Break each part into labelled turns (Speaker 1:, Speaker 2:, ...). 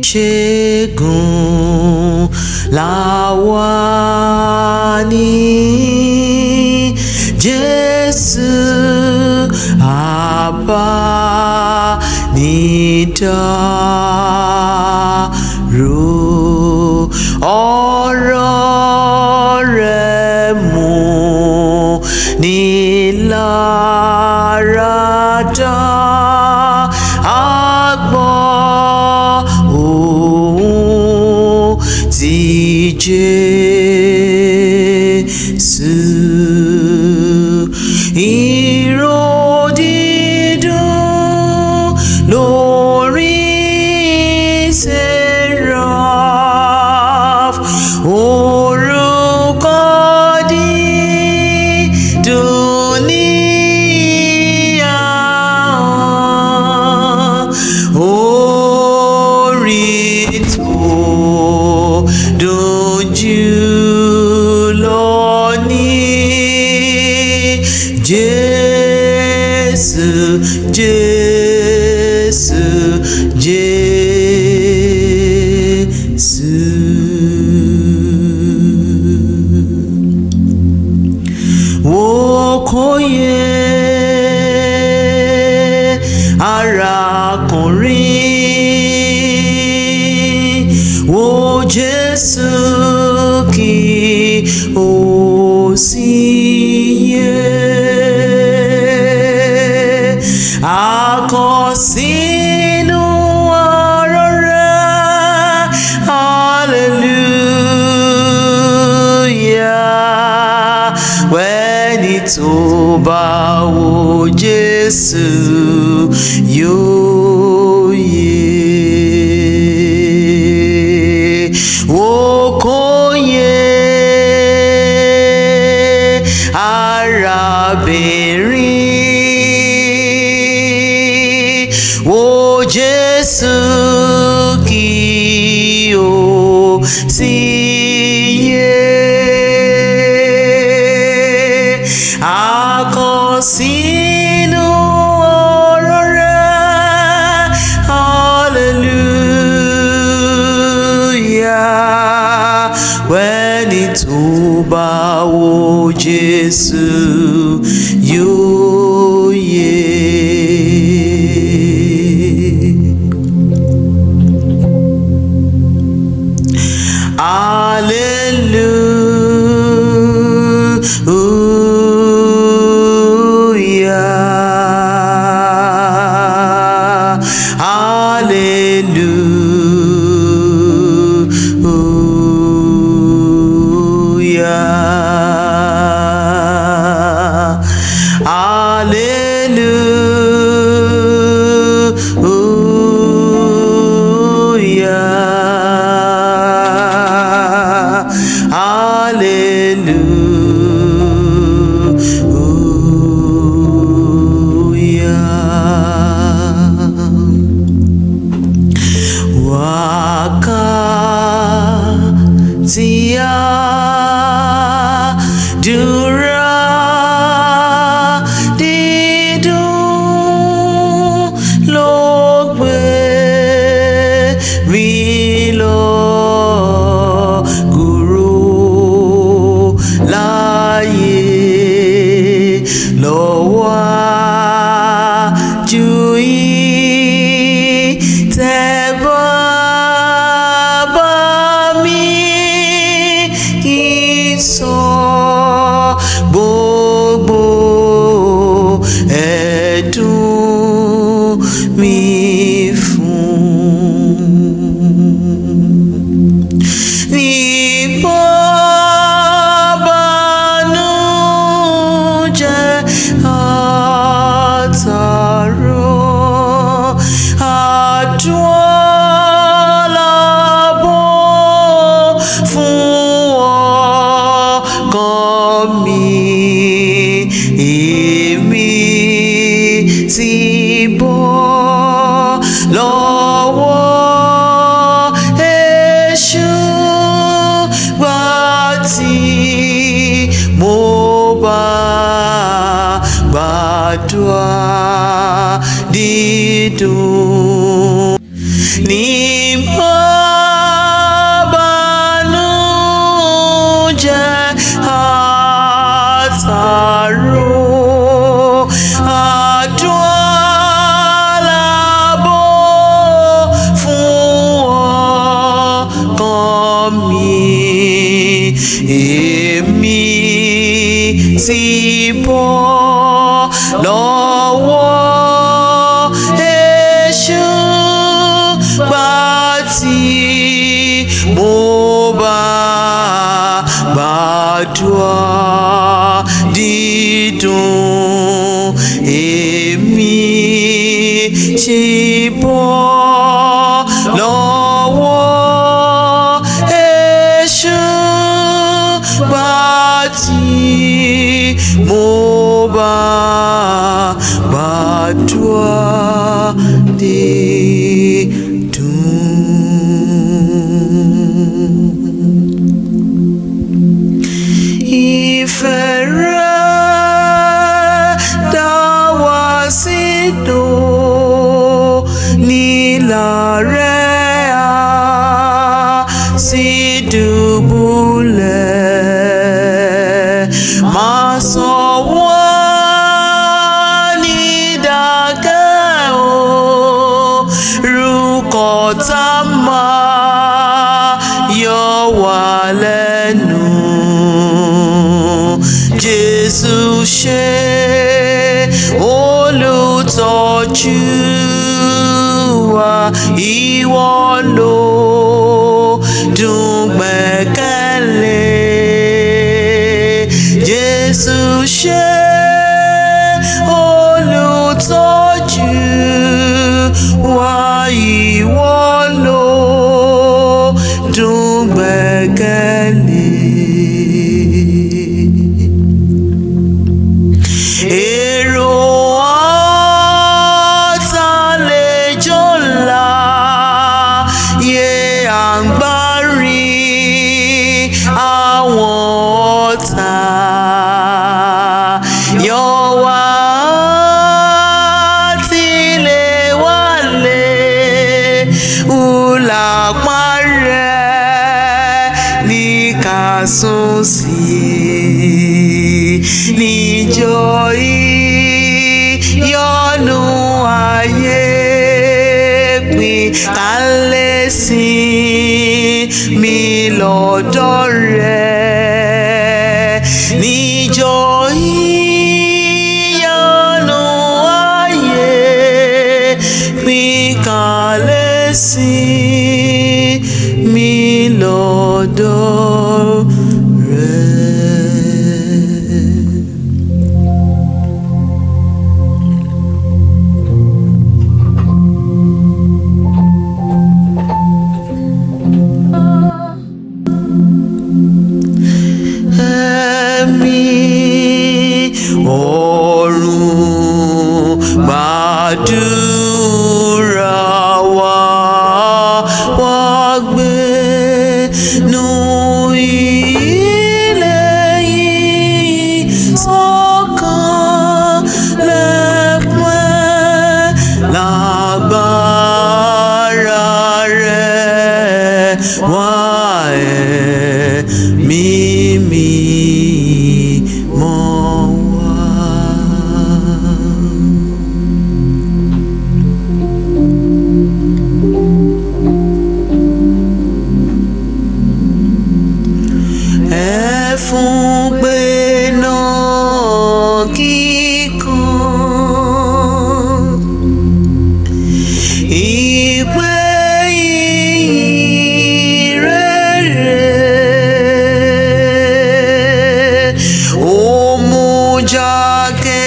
Speaker 1: Ṣẹ́gun làwa ní Jésù abánidárò. Ọ̀rọ̀ rẹ̀ mú ni láradá. A gbọ́ ohùn ti Jésù. Ìró dídùn lórí seraph. Orúkọ dídùn ní ahọ́n. Orí tó dùn jùlọ ní Jésù, Jésù, Jésù. Wòkòyè arákùnrin, wò Jésù kí o sì yè. Àkọsínú ọ̀rọ̀ rẹ̀, hallelujah. Wẹ́ni tó bá wo Jésù yóò yè. Wòkòyè arábìnrin, wò Jésù kí o sì yè. Àkọsínú ọ̀rọ̀ rẹ̀, hallelujah. Wẹ́ni tó bá wo Jésù yóò yè. Wákàtí àdúrà dídùn ló gbé mi lọ kúrò láyé lọ́wọ́ àjò ìtẹ́ bàbá mi. Sọ gbogbo ẹ̀dùn mi fún. Nígbà bànújẹ́ àtàrò, àdúrà lábọ̀ fún ọkàn mi. Èmi ti bọ́ lọ́wọ́ èṣù gbà tí mo bá gbàdúrà dídùn. nígbà bànújẹ́ àtàrò àdúrà lábọ̀ fún ọkàn mi èmi sì bọ́ lọ́wọ́ èṣù gbàtí mo bá gbàdúrà dídùn èmi sì bọ́ lọ́wọ́ èṣù gbàtí mo bá gbàdúrà ìfẹ́ rẹ̀ dá wa sínú nílà rẹ̀ á sì dùbúlẹ̀ máa sọ wọ́n ní dákẹ́ orúkọ tá máa yọ wá lẹ́nu. Jésù ṣe olùtọ́jú wa, ìwọ ló dùn gbẹ́kẹ̀lé. Jésù ṣe olùtọ́jú wa, ìwọ ló dùn gbẹ́kẹ̀lé. Èrò ọ̀tá lè jọ̀la yé àgbárí àwọn ọ̀tá yọ wá tilẹ̀ wálé ùlàpá rẹ̀ ní ká sùn sí níjọ́ ìyọnu ayé pín kálẹ̀ sí mi lọ́dọ̀ rẹ̀. Níjọ́ ìyọnu ayé pín kálẹ̀ sí mi lọ́dọ̀ rẹ̀. Ọ̀run gbàdúrà wa, wá gbé nú ilé yìí sọ̀kalẹ̀ pẹ́ lágbára rẹ̀ wá ẹ̀mí mímọ́ wá. Ẹ̀fún pé náà kíkan ìpè ìrere ó mú jákèjádò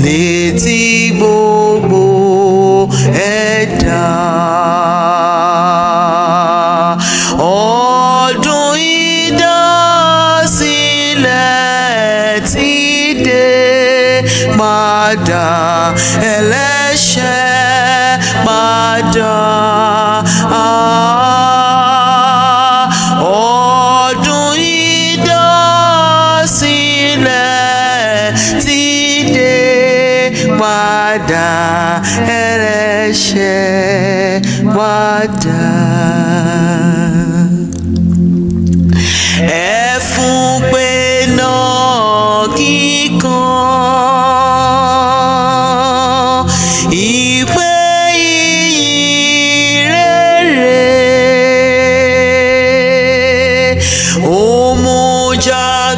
Speaker 1: létí gbogbo ẹ̀dá. Ọdún ìdásílẹ̀ ti dé padà, ẹlẹ́ṣẹ̀ padà. Ọdún ìdásílẹ̀ ti dé padà ẹlẹ́ṣẹ̀ padà. Ẹ̀fún pé náà kíkan ìpè ìyìn rere ó mú jákèjádò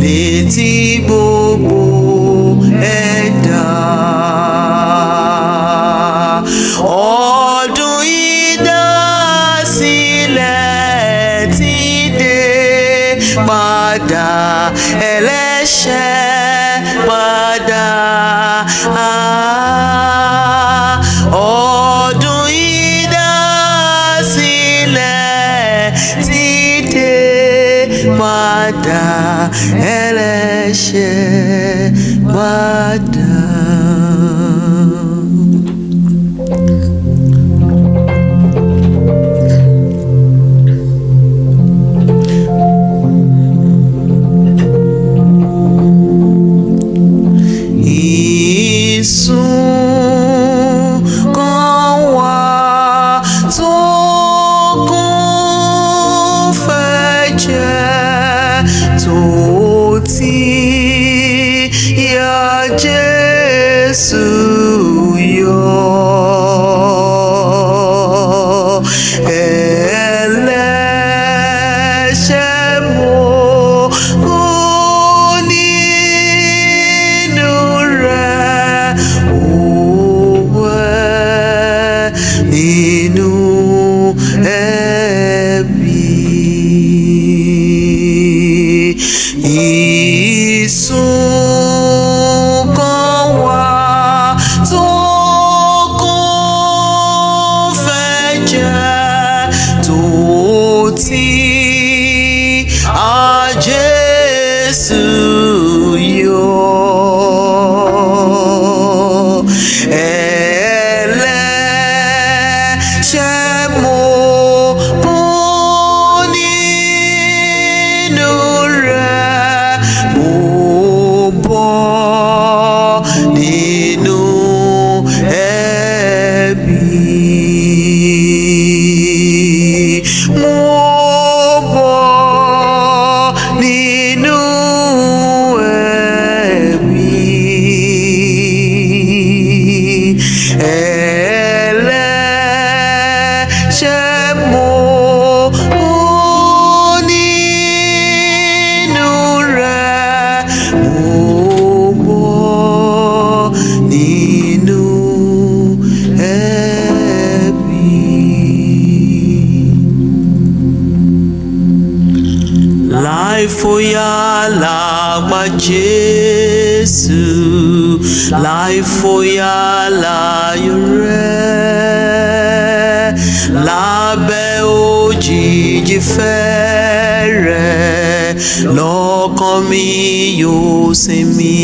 Speaker 1: létí gbogbo ẹ̀dá. Ọdún ìdásílẹ̀ ti dé padà ẹlẹ́ṣẹ̀ padà. Ọdún ìdásílẹ̀ ti dé padà ẹlẹ́ṣẹ̀ padà. Ìsún kan wà tó kún fẹ́jẹ̀ tó ti yà Jésù yọ. Ẹlẹ́ṣẹ̀ mo kú nínú rẹ̀, ó wẹ̀ nínú ẹ̀bi. Ìsún kan wà tó kún fẹ́jẹ̀ tó ti Jésù yọ. Ẹlẹ́ṣẹ̀ mo kú nínú rẹ̀, mo bọ́ nínú ẹ̀bi. Mo bọ́ nínú ẹ̀bi. Ẹlẹ́ṣẹ̀ mo kú nínú rẹ̀, mo bọ́ nínú ẹ̀bi. Láìfòyà lágbà Jésù, láìfòyà láyọ̀ rẹ̀, lábẹ́ òjìji ìfẹ́ rẹ̀ lọ́kàn mi yóò sinmi.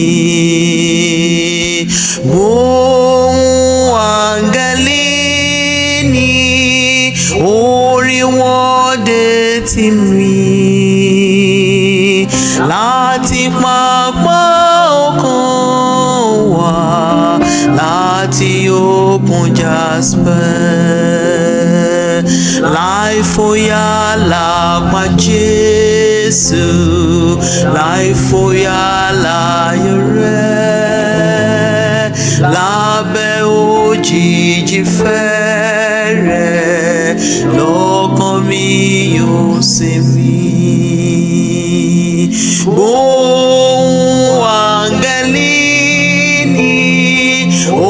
Speaker 1: Ohùn áńgẹ́lì ní orin wọn dé tì mí láti pápá òkun wá, láti òkun Jasper, láìfòyà lápá Jésù, láìfòyà láyọ̀ rẹ̀, lábẹ́ òjìji ìfẹ́ rẹ̀ lọ́kàn mi yóò sinmi. Ohùn áńgẹ́lì ní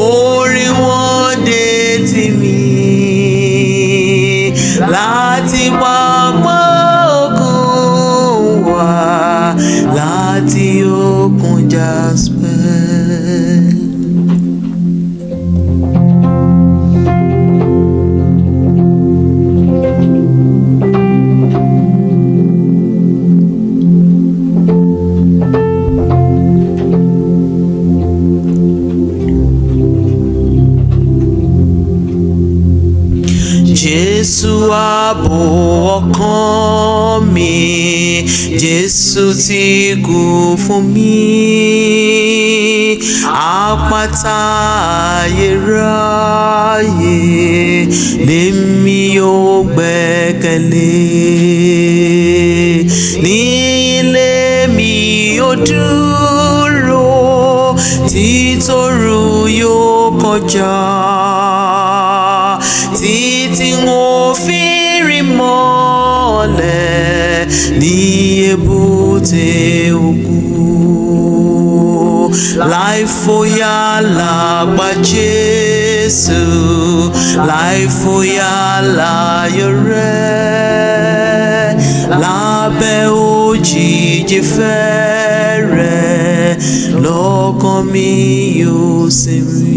Speaker 1: orin wọn dé tì mí láti pápá òkun wá, láti òkun Jasper. Jésù ààbò ọkàn mi, Jésù ti kú fún mi. Àpáta ayérayé lèmi yóò gbẹ́kẹ̀lé. Ní ilé mi ó dúró títorú yóò kọjá, títí mo fi rí mọ́lẹ̀ ní èbúté òkú. Láì fòyà lágbà Jésù, láì fòyà láyọ̀ rẹ̀, lábẹ́ òjìji ìfẹ́ rẹ̀ lọ́kàn mi yóò sinmi.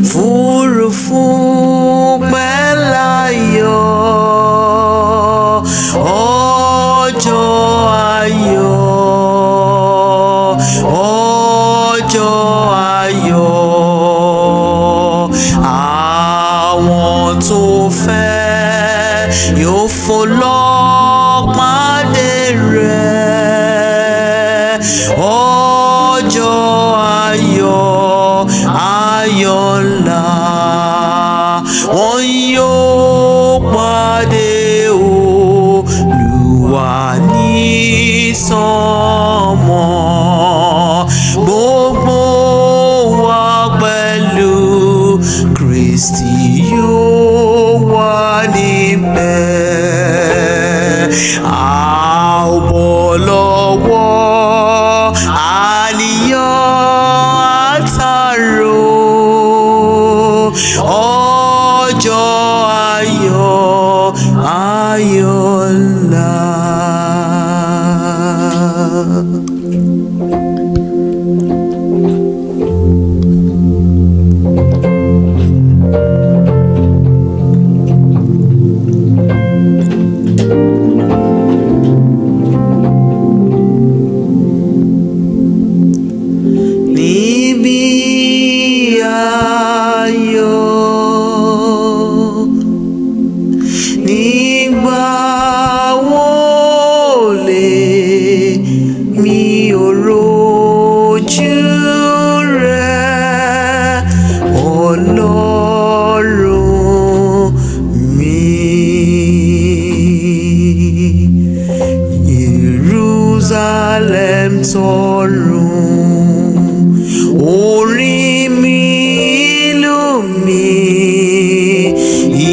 Speaker 1: Òfurufú pẹ̀láyọ̀, ọjọ́ ayọ̀, ọjọ́ ayọ̀. Àwọn tó fẹ́ yóò fò lọ pàdé rẹ̀. Ọjọ́ ayọ̀, ayọ̀ ńlá, wọn yóò pàdé Olúwa ní sánmọ̀. Gbogbo wa pẹ̀lú Kristi yóò wà níbẹ̀. A ó bọ́ lọ́wọ́ àníyàn àtàrò. Ọjọ́ ayọ̀, ayọ̀ ńlá. Níbi ayọ̀, nígbà wo lèmi ò rójú rẹ̀, Ọlọ́run mi. Jerusalem tọ̀run, orí mi ìlú mi,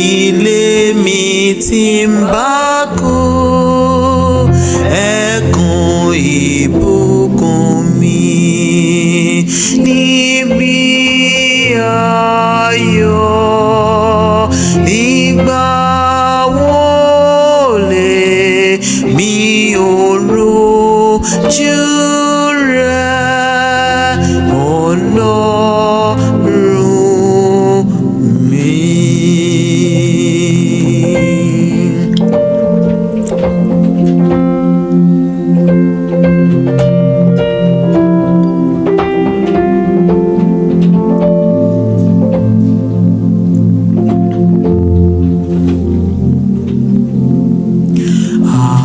Speaker 1: ilé mi tí ń bá kú, ẹkùn ìbùkún mi. Níbi ayọ̀, nígbà wo lèmi ò rójú rẹ̀, Ọlọ́run mi.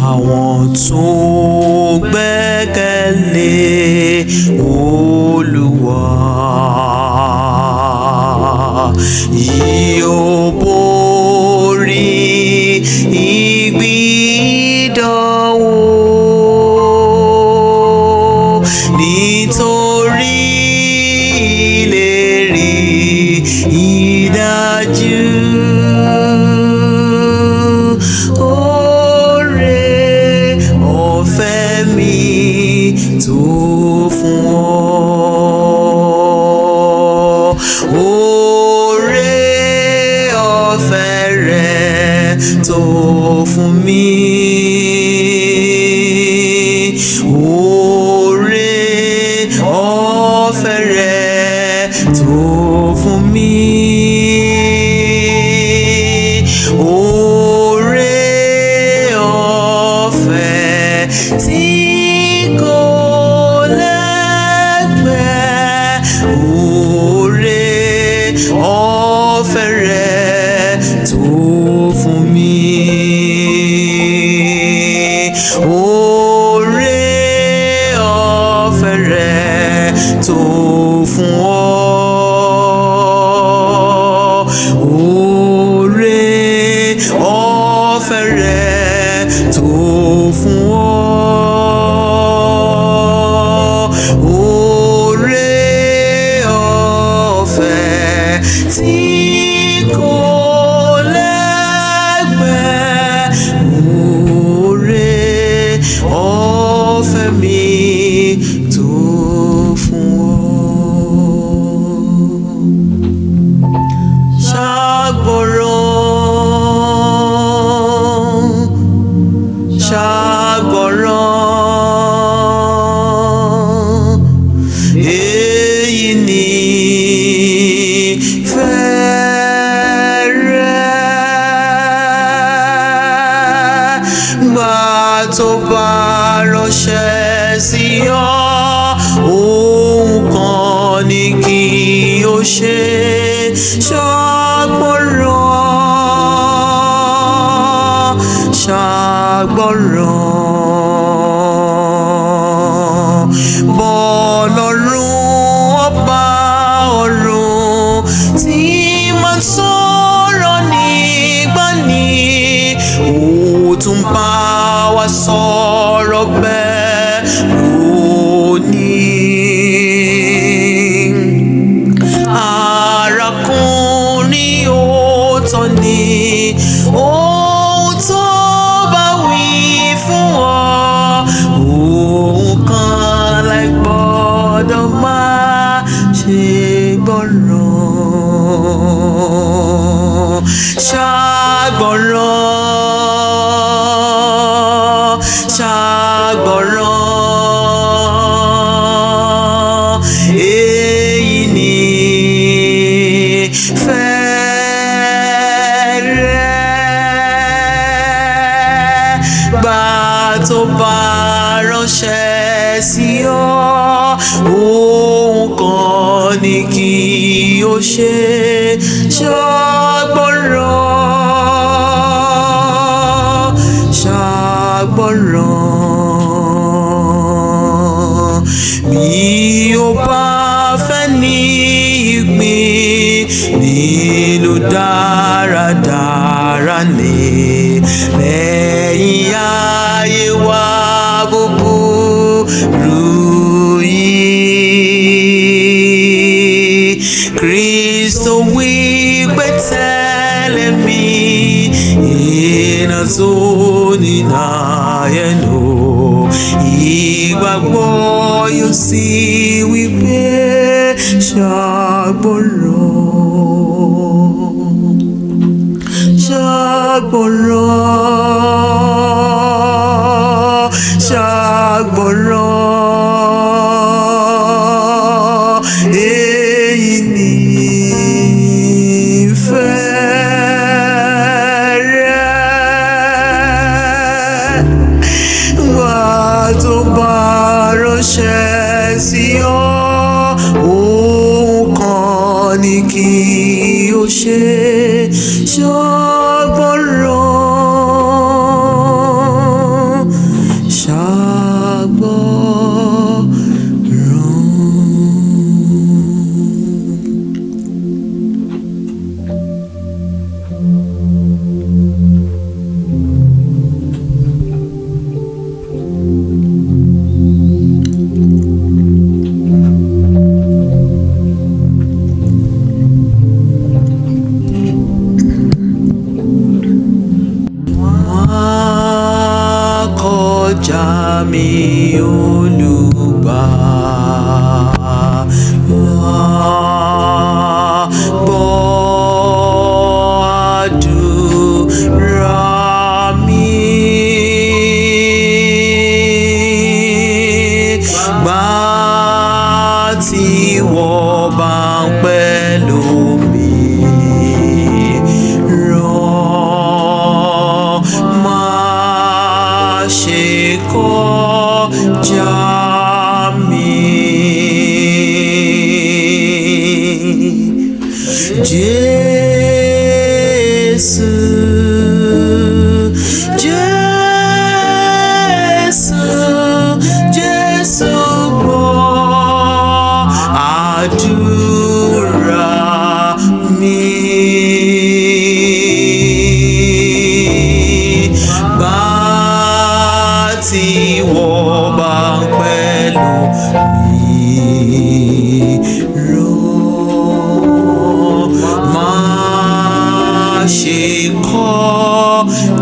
Speaker 1: Àwọn tó gbẹ́kẹ̀lé Olúwa yóò borí ìgbìdánwò. Nítorí ìlérí ìdájú, oore-ọ̀fẹ́ mi tó fún ọ. Oore-ọ̀fẹ́ rẹ̀ tó fún mi. Oore-ọ̀fẹ́ rẹ̀ tó fún mi. fún mi. Oore ọ̀fẹ́ rẹ̀ tó fún ọ. Oore ọ̀fẹ́ rẹ̀ tó fún ọ. Oore ọ̀fẹ́ tí kò lẹ́gbẹ́. Oore ọ̀fẹ́ mi tó fún ọ. Ṣàgbọ́ràn, ṣàgbọ́ràn, èyí ni ìfẹ́ rẹ̀. Gbà tó bá ránṣẹ́ sí ọ, ohun kan ni kí o ṣe. Ṣàgbọ́ràn, ṣàgbọ́ràn, bọ́lọ́run ọba ọ̀run tí máa sọ̀rọ̀ nígbà ní, ó tún bá wa sọ̀rọ̀ bẹ́ẹ̀ lónìí. Arákùnrin òótọ́ ni ohun tó bá wí fún ọ, ohun kan láì gbọ́dọ̀ máa ṣe gbọ́ràn. Ṣàgbọ́ràn, ṣàgbọ́ràn, èyí ni ìfẹ́ rẹ̀. Gbà tó bá ránṣẹ́ sí ọ, ohun kan ni kí o ṣe. Ṣàgbọ́ràn, ṣàgbọ́ràn, bí o bá fẹ́ ní ìpín nínú dáradára ní lẹ́yìn ayé wa búburú yìí. Kristo wí pé tẹ̀lé mi, iná tó nínú ayé nù. Ìgbàgbọ́ yóò sì wí pé ṣàgbọ́ràn, ṣàgbọ́ràn, ṣàgbọ́ràn, èyí ni ìfẹ́ rẹ̀. Gbà tó bá ránṣẹ́ sí ọ, ohun kan ni kí o ṣe. Ṣàgbọ́ràn, kọjá mi Olùgbàlà, gbọ́ àdúrà mi. Gbà tí wọ́n bá ń pẹ̀lú mi, má ṣe kọjá mi.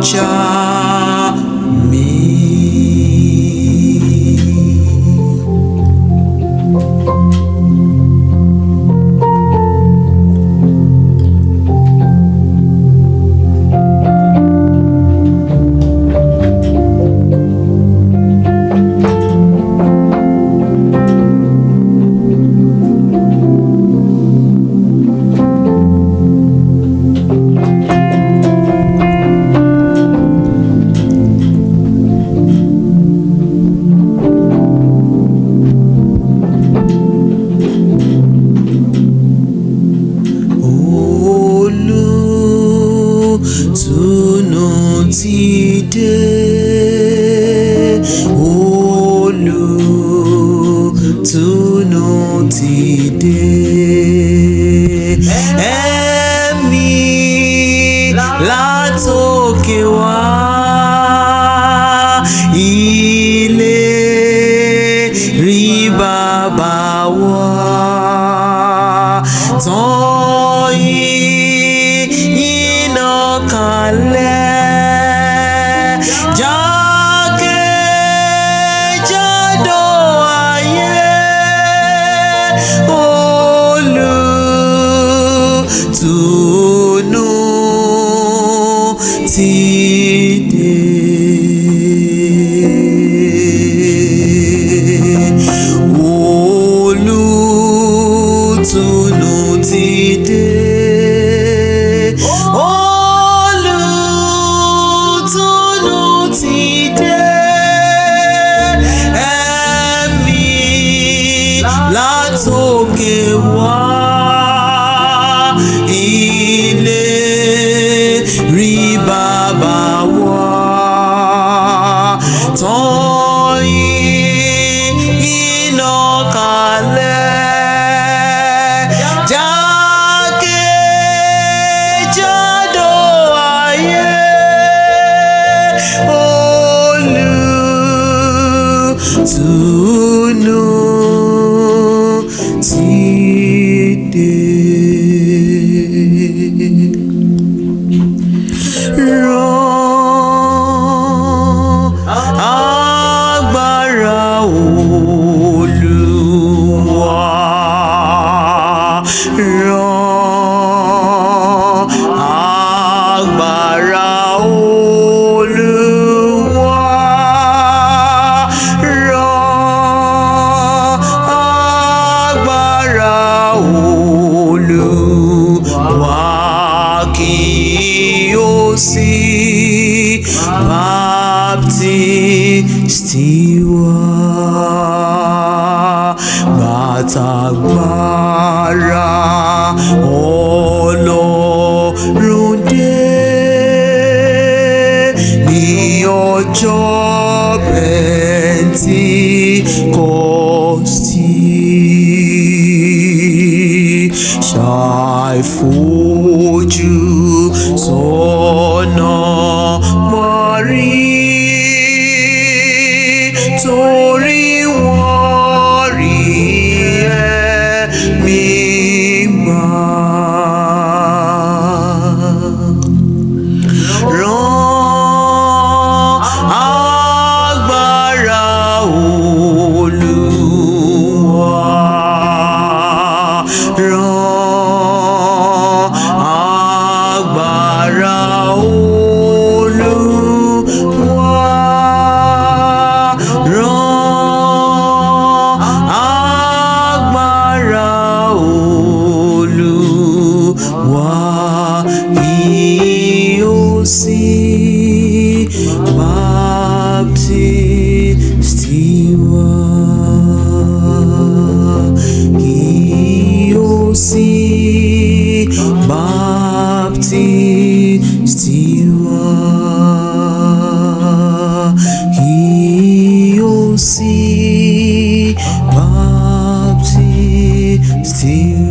Speaker 1: kọjá mi. Olùtùnú ti dé, Olùtùnú ti dé. Ẹ̀mí látòkè wá, ìlérí bàbá wa, tán iná kalẹ̀ jákèjádò ayé. Olùtùnú ti dé. Olùtùnú ti dé. Olùtùnú ti dé. Ẹ̀mí látòkè wá, ìlérí bàbá wa, tán iná kalẹ̀ jákèjádò ayé. Olùtùnú ti dé. Rán agbára Olúwa, rán agbára Olúwa, rán agbára Olúwa, kí ó sì baptisti wa. Gbàtàgbára Ọlọ́run dé ní ọjọ́ Pẹ́ntíkọ́stì, ṣàìfojú sọ́nà mọ́rí, torí wọ́n rí ẹ̀mí gbà. Rán agbára Olúwa, rán agbára Olúwa, rán agbára Olúwa, kí ó sì baptisti wa, kí ó sì baptisti wa, kí ó sì baptisti wa.